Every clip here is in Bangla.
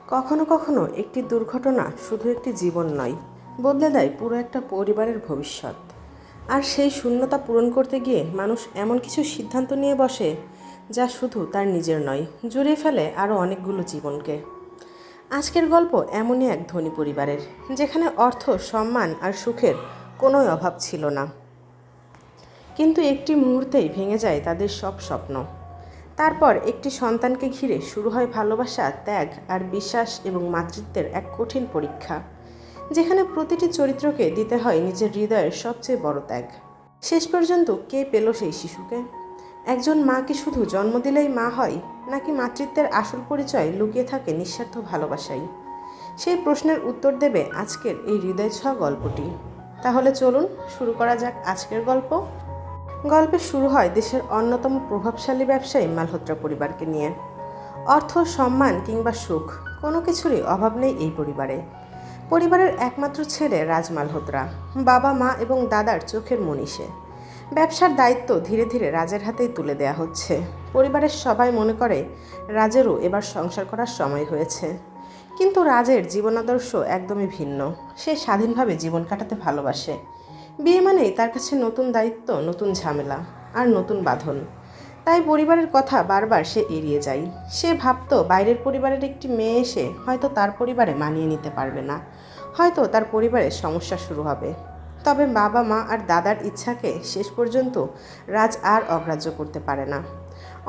কখনো কখনো একটি দুর্ঘটনা শুধু একটি জীবন নয়, বদলে দেয় পুরো একটা পরিবারের ভবিষ্যৎ। আর সেই শূন্যতা পূরণ করতে গিয়ে মানুষ এমন কিছু সিদ্ধান্ত নিয়ে বসে যা শুধু তার নিজের নয়, জড়িয়ে ফেলে আরও অনেকগুলো জীবনকে। আজকের গল্প এমনই এক ধনী পরিবারের, যেখানে অর্থ, সম্মান আর সুখের কোনোই অভাব ছিল না, কিন্তু একটি মুহূর্তেই ভেঙে যায় তাদের সব স্বপ্ন। তারপর একটি সন্তানকে ঘিরে শুরু হয় ভালোবাসা, ত্যাগ আর বিশ্বাস এবং মাতৃত্বের এক কঠিন পরীক্ষা, যেখানে প্রতিটি চরিত্রকে দিতে হয় নিজের হৃদয়ের সবচেয়ে বড় ত্যাগ। শেষ পর্যন্ত কে পেল সেই শিশুকে? একজন মা কি শুধু জন্ম দিলেই মা হয়, নাকি মাতৃত্বের আসল পরিচয় লুকিয়ে থাকে নিঃস্বার্থ ভালোবাসাই? সেই প্রশ্নের উত্তর দেবে আজকের এই হৃদয় ছোঁয়া গল্পটি। তাহলে চলুন শুরু করা যাক আজকের গল্প। গল্পের শুরু হয় দেশের অন্যতম প্রভাবশালী ব্যবসায়ী মালহোত্রা পরিবারকে নিয়ে। অর্থ, সম্মান কিংবা সুখ, কোনো কিছুরই অভাব নেই এই পরিবারে। পরিবারের একমাত্র ছেলে রাজ মালহোত্রা, বাবা, মা এবং দাদার চোখের মণি সে। ব্যবসার দায়িত্ব ধীরে ধীরে রাজের হাতেই তুলে দেয়া হচ্ছে। পরিবারের সবাই মনে করে রাজেরও এবার সংসার করার সময় হয়েছে। কিন্তু রাজের জীবনাদর্শ একদমই ভিন্ন। সে স্বাধীনভাবে জীবন কাটাতে ভালোবাসে। বিয়ে মানেই তার কাছে নতুন দায়িত্ব, নতুন ঝামেলা আর নতুন বাঁধন। তাই পরিবারের কথা বারবার সে এড়িয়ে যায়। সে ভাবতো বাইরের পরিবারের একটি মেয়ে এসে হয়তো তার পরিবারে মানিয়ে নিতে পারবে না, হয়তো তার পরিবারে সমস্যা শুরু হবে। তবে বাবা, মা আর দাদার ইচ্ছাকে শেষ পর্যন্ত রাজ আর অগ্রাহ্য করতে পারে না।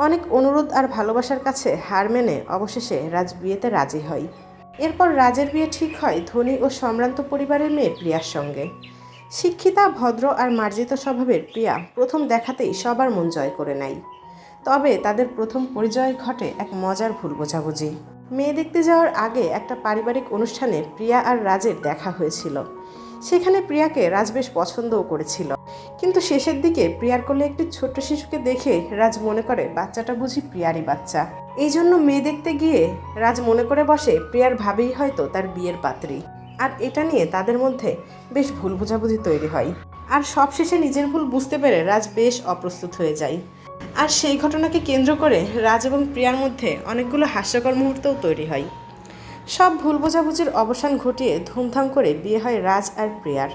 অনেক অনুরোধ আর ভালোবাসার কাছে হার মেনে অবশেষে রাজ বিয়েতে রাজি হয়। এরপর রাজের বিয়ে ঠিক হয় ধনী ও সম্ভ্রান্ত পরিবারের মেয়ে প্রিয়ার সঙ্গে। শিক্ষিতা, ভদ্র আর মার্জিত স্বভাবের প্রিয়া প্রথম দেখাতেই সবার মন জয় করে নেয়। তবে তাদের প্রথম পরিচয় ঘটে এক মজার ভুল বোঝাবুঝি। মেয়ে দেখতে যাওয়ার আগে একটা পারিবারিক অনুষ্ঠানে প্রিয়া আর রাজের দেখা হয়েছিল। সেখানে প্রিয়াকে রাজ বেশ পছন্দও করেছিল, কিন্তু শেষের দিকে প্রিয়ার কোলে একটি ছোট্ট শিশুকে দেখে রাজ মনে করে বাচ্চাটা বুঝি প্রিয়ারই বাচ্চা। এই জন্য মেয়ে দেখতে গিয়ে রাজ মনে করে বসে প্রিয়ার ভাবেই হয়তো তার বিয়ের পাত্রী। আর এটা নিয়ে তাদের মধ্যে বেশ ভুল বোঝাবুঝি তৈরি হয়। আর সবশেষে নিজের ভুল বুঝতে পেরে রাজ বেশ অপ্রস্তুত হয়ে যায়। আর সেই ঘটনাকে কেন্দ্র করে রাজ এবং প্রিয়ার মধ্যে অনেকগুলো হাস্যকর মুহূর্তও তৈরি হয়। সব ভুল বোঝাবুঝির অবসান ঘটিয়ে ধুমধাম করে বিয়ে হয় রাজ আর প্রিয়ার।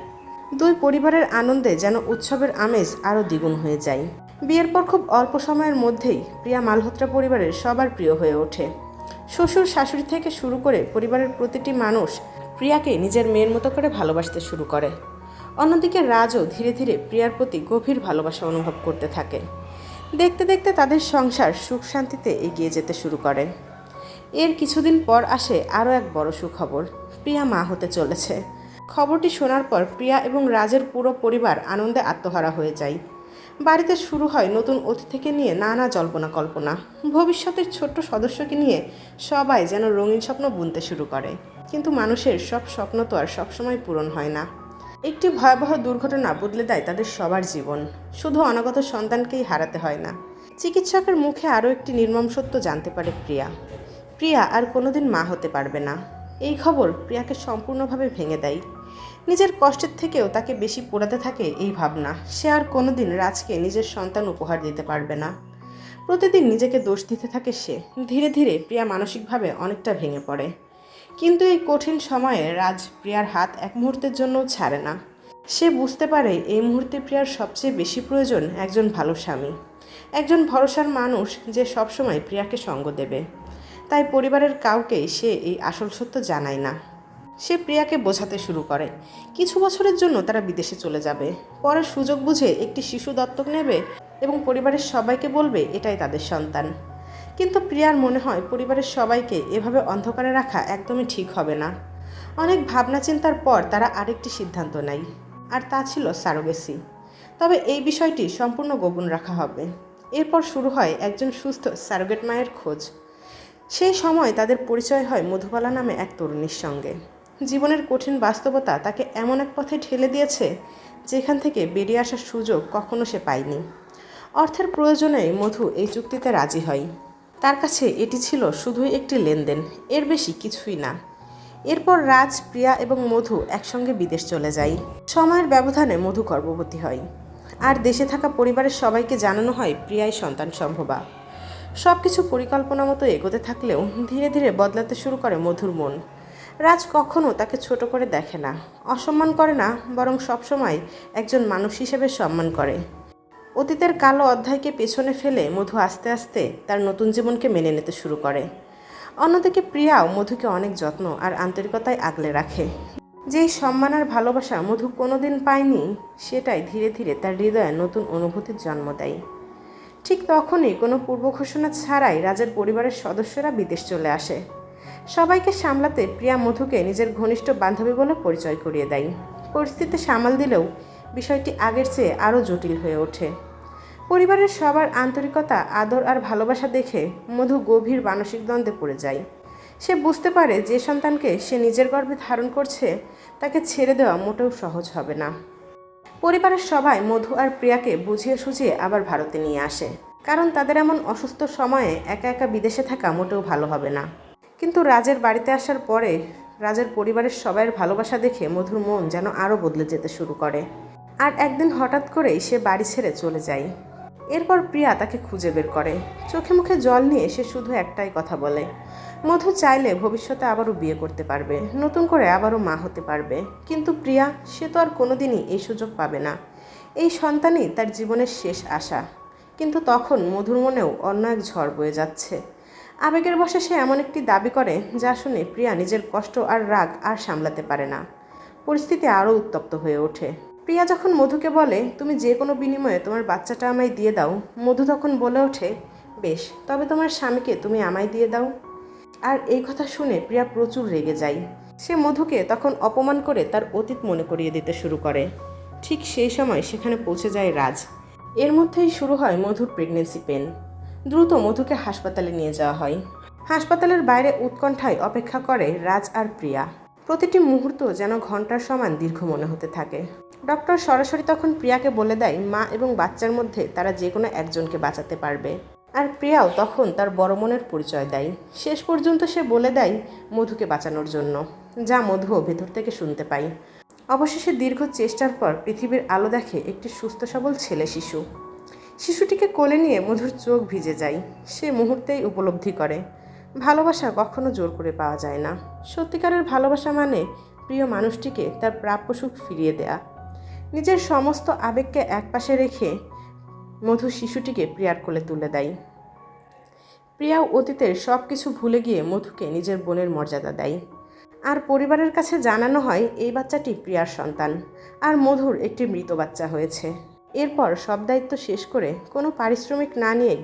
দুই পরিবারের আনন্দে যেন উৎসবের আমেজ আরও দ্বিগুণ হয়ে যায়। বিয়ের পর খুব অল্প সময়ের মধ্যেই প্রিয়া মালহোত্রা পরিবারের সবার প্রিয় হয়ে ওঠে। শ্বশুর, শাশুড়ি থেকে শুরু করে পরিবারের প্রতিটি মানুষ প্রিয়াকে নিজের মেয়ের মতো করে ভালোবাসতে শুরু করে। অন্যদিকে রাজও ধীরে ধীরে প্রিয়ার প্রতি গভীর ভালোবাসা অনুভব করতে থাকে। দেখতে দেখতে তাদের সংসার সুখ শান্তিতে এগিয়ে যেতে শুরু করে। এর কিছুদিন পর আসে আরও এক বড় সুখবর, প্রিয়া মা হতে চলেছে। খবরটি শোনার পর প্রিয়া এবং রাজের পুরো পরিবার আনন্দে আত্মহারা হয়ে যায়। বাড়িতে শুরু হয় নতুন অতিথিকে নিয়ে নানা জল্পনা কল্পনা। ভবিষ্যতের ছোট্ট সদস্যকে নিয়ে সবাই যেন রঙিন স্বপ্ন বুনতে শুরু করে। কিন্তু মানুষের সব স্বপ্ন তো আর সবসময় পূরণ হয় না। একটি ভয়াবহ দুর্ঘটনা বদলে দেয় তাদের সবার জীবন। শুধু অনাগত সন্তানকেই হারাতে হয় না, চিকিৎসকের মুখে আরও একটি নির্মম সত্য জানতে পারে প্রিয়া। প্রিয়া আর কোনোদিন মা হতে পারবে না। এই খবর প্রিয়াকে সম্পূর্ণভাবে ভেঙে দেয়। নিজের কষ্টের থেকেও তাকে বেশি পোড়াতে থাকে এই ভাবনা, সে আর কোনোদিন রাজকে নিজের সন্তান উপহার দিতে পারবে না। প্রতিদিন নিজেকে দোষ দিতে থাকে সে। ধীরে ধীরে প্রিয়া মানসিকভাবে অনেকটা ভেঙে পড়ে। কিন্তু এই কঠিন সময়ে রাজ প্রিয়ার হাত এক মুহূর্তের জন্যও ছাড়ে না। সে বুঝতে পারে এই মুহূর্তে প্রিয়ার সবচেয়ে বেশি প্রয়োজন একজন ভালো স্বামী, একজন ভরসার মানুষ যে সবসময় প্রিয়াকে সঙ্গ দেবে। তাই পরিবারের কাউকেই সে এই আসল সত্য জানায় না। সে প্রিয়াকে বোঝাতে শুরু করে কিছু বছরের জন্য তারা বিদেশে চলে যাবে, পরে সুযোগ বুঝে একটি শিশু দত্তক নেবে এবং পরিবারের সবাইকে বলবে এটাই তাদের সন্তান। কিন্তু প্রিয়ার মনে হয় পরিবারের সবাইকে এভাবে অন্ধকারে রাখা একদমই ঠিক হবে না। অনেক ভাবনা চিন্তার পর তারা আরেকটি সিদ্ধান্ত নেয়, আর তা ছিল সারোগেসি। তবে এই বিষয়টি সম্পূর্ণ গোপন রাখা হবে। এরপর শুরু হয় একজন সুস্থ সারোগেট মায়ের খোঁজ। সেই সময় তাদের পরিচয় হয় মধুবালা নামে এক তরুণীর সঙ্গে। জীবনের কঠিন বাস্তবতা তাকে এমন এক পথে ঠেলে দিয়েছে যেখান থেকে বেরিয়ে আসার সুযোগ কখনো সে পায়নি। অর্থের প্রয়োজনে মধু এই চুক্তিতে রাজি হয়। তার কাছে এটি ছিল শুধুই একটি লেনদেন, এর বেশি কিছুই না। এরপর রাজ, প্রিয়া এবং মধু একসঙ্গে বিদেশ চলে যায়। সময়ের ব্যবধানে মধু গর্ভবতী হয়, আর দেশে থাকা পরিবারের সবাইকে জানানো হয় প্রিয়াই সন্তান সম্ভবা। সব কিছু পরিকল্পনা মতো এগোতে থাকলেও ধীরে ধীরে বদলাতে শুরু করে মধুর মন। রাজ কখনো তাকে ছোট করে দেখে না, অসম্মান করে না, বরং সবসময় একজন মানুষ হিসেবে সম্মান করে। অতীতের কালো অধ্যায়কে পেছনে ফেলে মধু আস্তে আস্তে তার নতুন জীবনকে মেনে নিতে শুরু করে। অন্যদিকে প্রিয়াও মধুকে অনেক যত্ন আর আন্তরিকতায় আগলে রাখে। যেই সম্মান আর ভালোবাসা মধু কোনোদিন পায়নি, সেটাই ধীরে ধীরে তার হৃদয়ে নতুন অনুভূতির জন্ম দেয়। ঠিক তখনই কোনো পূর্ব ঘোষণা ছাড়াই রাজের পরিবারের সদস্যরা বিদেশ চলে আসে। সবাইকে সামলাতে প্রিয়া মধুকে নিজের ঘনিষ্ঠ বান্ধবী বলে পরিচয় করিয়ে দেয়। পরিস্থিতি সামাল দিলেও বিষয়টি আগের চেয়ে আরও জটিল হয়ে ওঠে। পরিবারের সবার আন্তরিকতা, আদর আর ভালোবাসা দেখে মধু গভীর মানসিক দ্বন্দ্বে পড়ে যায়। সে বুঝতে পারে যে সন্তানকে সে নিজের গর্ভে ধারণ করছে তাকে ছেড়ে দেওয়া মোটেও সহজ হবে না। পরিবারের সবাই মধু আর প্রিয়াকে বুঝিয়ে সুঝিয়ে আবার ভারতে নিয়ে আসে, কারণ তাদের এমন অসুস্থ সময়ে একা একা বিদেশে থাকা মোটেও ভালো হবে না। কিন্তু রাজের বাড়িতে আসার পরে রাজের পরিবারের সবাইয়ের ভালোবাসা দেখে মধুর মন যেন আরও বদলে যেতে শুরু করে। আর একদিন হঠাৎ করেই সে বাড়ি ছেড়ে চলে যায়। এরপর প্রিয়া তাকে খুঁজে বের করে। চোখে মুখে জল নিয়ে সে শুধু একটাই কথা বলে, মধু চাইলে ভবিষ্যতে আবারও বিয়ে করতে পারবে, নতুন করে আবারও মা হতে পারবে। কিন্তু প্রিয়া, সে তো আর কোনোদিনই এই সুযোগ পাবে না। এই সন্তানই তার জীবনের শেষ আশা। কিন্তু তখন মধুর মনেও অন্য এক ঝড় বয়ে যাচ্ছে। আবেগের বশে সে এমন একটি দাবি করে যা শুনে প্রিয়া নিজের কষ্ট আর রাগ আর সামলাতে পারে না। পরিস্থিতি আরও উত্তপ্ত হয়ে ওঠে। প্রিয়া যখন মধুকে বলে, তুমি যে কোনো বিনিময়ে তোমার বাচ্চাটা আমায় দিয়ে দাও, মধু তখন বলে ওঠে, বেশ, তবে তোমার স্বামীকে তুমি আমায় দিয়ে দাও। আর এই কথা শুনে প্রিয়া প্রচুর রেগে যায়। সে মধুকে তখন অপমান করে তার অতীত মনে করিয়ে দিতে শুরু করে। ঠিক সেই সময় সেখানে পৌঁছে যায় রাজ। এর মধ্যেই শুরু হয় মধুর প্রেগনেন্সি পেন। দ্রুত মধুকে হাসপাতালে নিয়ে যাওয়া হয়। হাসপাতালের বাইরে উৎকণ্ঠায় অপেক্ষা করে রাজ আর প্রিয়া। প্রতিটি মুহূর্ত যেন ঘন্টার সমান দীর্ঘ মনে হতে থাকে। ডক্টর সরাসরি তখন প্রিয়াকে বলে দেয় মা এবং বাচ্চার মধ্যে তারা যে কোনো একজনকে বাঁচাতে পারবে। আর প্রিয়াও তখন তার বড় মনের পরিচয় দেয়। শেষ পর্যন্ত সে বলে দেয় মধুকে বাঁচানোর জন্য, যা মধুও ভেতর থেকে শুনতে পায়। অবশেষে দীর্ঘ চেষ্টার পর পৃথিবীর আলো দেখে একটি সুস্থ সবল ছেলে শিশু। শিশুটিকে কোলে নিয়ে মধুর চোখ ভিজে যায়। সে মুহূর্তেই উপলব্ধি করে ভালোবাসা কখনো জোর করে পাওয়া যায় না। সত্যিকারের ভালোবাসা মানে প্রিয় মানুষটিকে তার প্রাপ্য সুখ ফিরিয়ে দেয়া। নিজের সমস্ত আবেগকে একপাশে রেখে মধু শিশুটিকে প্রিয়ার কোলে তুলে দেয়। প্রিয়াও অতীতের সব কিছু ভুলে গিয়ে মধুকে নিজের বোনের মর্যাদা দেয়। আর পরিবারের কাছে জানানো হয় এই বাচ্চাটি প্রিয়ার সন্তান, আর মধুর একটি মৃত বাচ্চা হয়েছে। এরপর সব দায়িত্ব শেষ করে কোনো পারিশ্রমিক না নিয়ে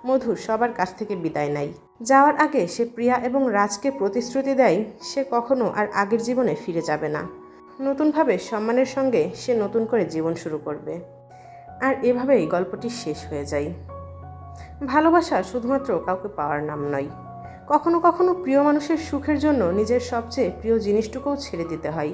মধু সবার কাছ থেকে বিদায় নেয়। যাওয়ার আগে সে প্রিয়া এবং রাজকে প্রতিশ্রুতি দেয় সে কখনো আর আগের জীবনে ফিরে যাবে না। নতুনভাবে সম্মানের সঙ্গে সে নতুন করে জীবন শুরু করবে। আর এভাবেই গল্পটি শেষ হয়ে যায়। ভালোবাসা শুধুমাত্র কাউকে পাওয়ার নাম নয়। কখনো কখনো প্রিয় মানুষের সুখের জন্য নিজের সবচেয়ে প্রিয় জিনিসটুকুও ছেড়ে দিতে হয়।